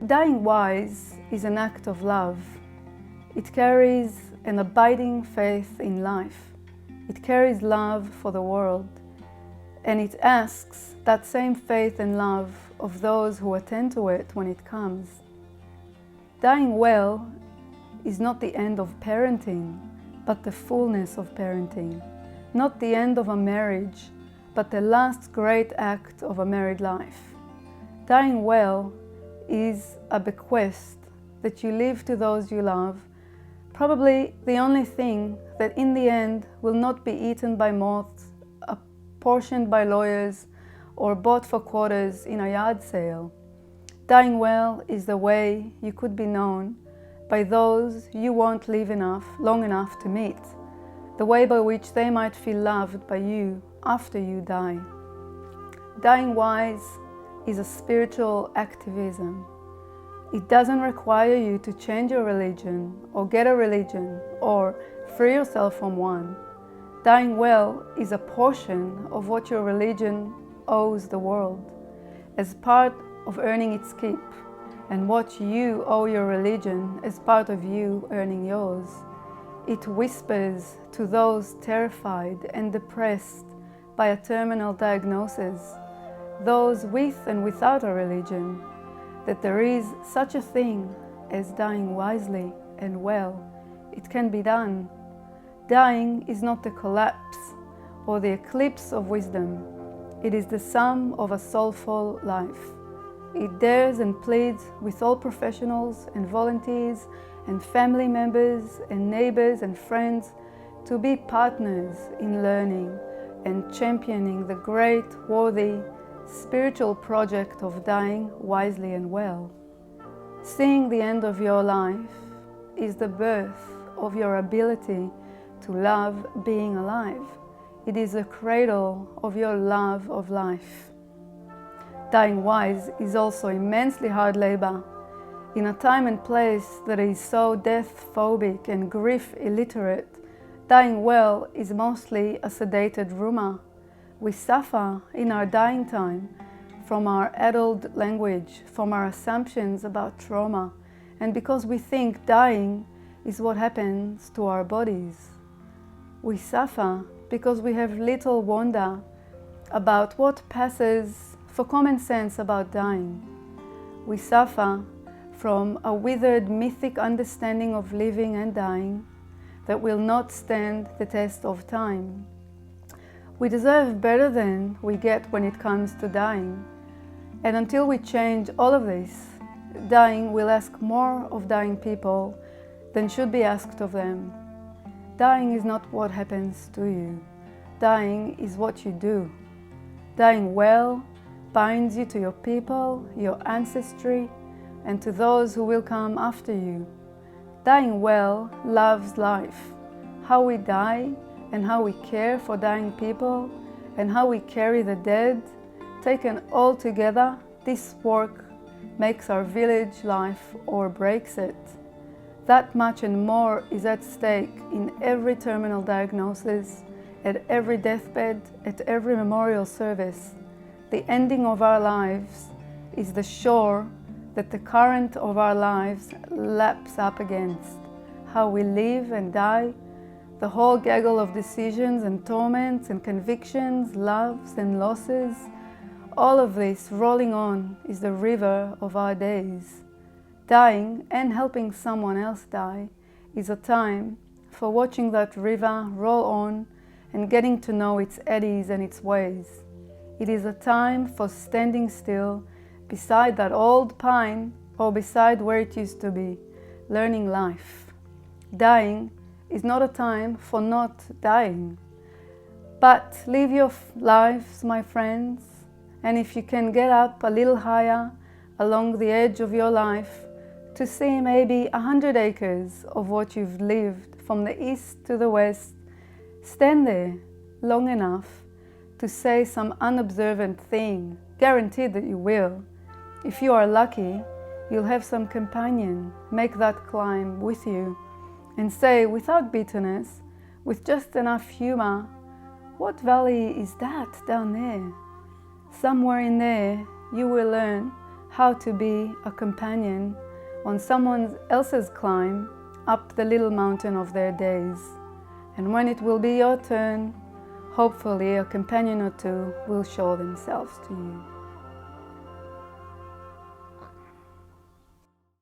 Dying wise is an act of love. It carries an abiding faith in life. It carries love for the world, and it asks that same faith and love of those who attend to it when it comes. Dying well is not the end of parenting, but the fullness of parenting. Not the end of a marriage, but the last great act of a married life. Dying well is a bequest that you leave to those you love, probably the only thing that in the end will not be eaten by moths, apportioned by lawyers, or bought for quarters in a yard sale. Dying well is the way you could be known by those you won't live long enough to meet, the way by which they might feel loved by you after you die. Dying wise is a spiritual activism. It doesn't require you to change your religion or get a religion or free yourself from one. Dying well is a portion of what your religion owes the world, as part of earning its keep, and what you owe your religion as part of you earning yours. It whispers to those terrified and depressed by a terminal diagnosis, those with and without a religion, that there is such a thing as dying wisely and well. It can be done. Dying is not the collapse or the eclipse of wisdom. It is the sum of a soulful life. It dares and pleads with all professionals and volunteers and family members and neighbors and friends to be partners in learning and championing the great, worthy, spiritual project of dying wisely and well. Seeing the end of your life is the birth of your ability to love being alive. It is the cradle of your love of life. Dying wise is also immensely hard labor. In a time and place that is so death-phobic and grief-illiterate, dying well is mostly a sedated rumor. We suffer in our dying time from our addled language, from our assumptions about trauma, and because we think dying is what happens to our bodies. We suffer because we have little wonder about what passes for common sense about dying. We suffer from a withered mythic understanding of living and dying that will not stand the test of time. We deserve better than we get when it comes to dying. And until we change all of this, dying will ask more of dying people than should be asked of them. Dying is not what happens to you. Dying is what you do. Dying well binds you to your people, your ancestry, and to those who will come after you. Dying well loves life. How we die and how we care for dying people and how we carry the dead, taken all together, this work makes our village life or breaks it. That much and more is at stake in every terminal diagnosis, at every deathbed, at every memorial service. The ending of our lives is the shore that the current of our lives laps up against. How we live and die, the whole gaggle of decisions and torments and convictions, loves and losses, all of this rolling on is the river of our days. Dying and helping someone else die is a time for watching that river roll on and getting to know its eddies and its ways. It is a time for standing still beside that old pine or beside where it used to be, learning life. Dying is not a time for not dying. But live your lives, my friends, and if you can get up a little higher along the edge of your life to see maybe 100 acres of what you've lived from the east to the west, stand there long enough to say some unobservant thing, guaranteed that you will. If you are lucky, you'll have some companion make that climb with you and say without bitterness, with just enough humor, what valley is that down there? Somewhere in there you will learn how to be a companion on someone else's climb up the little mountain of their days. And when it will be your turn, hopefully a companion or two will show themselves to you.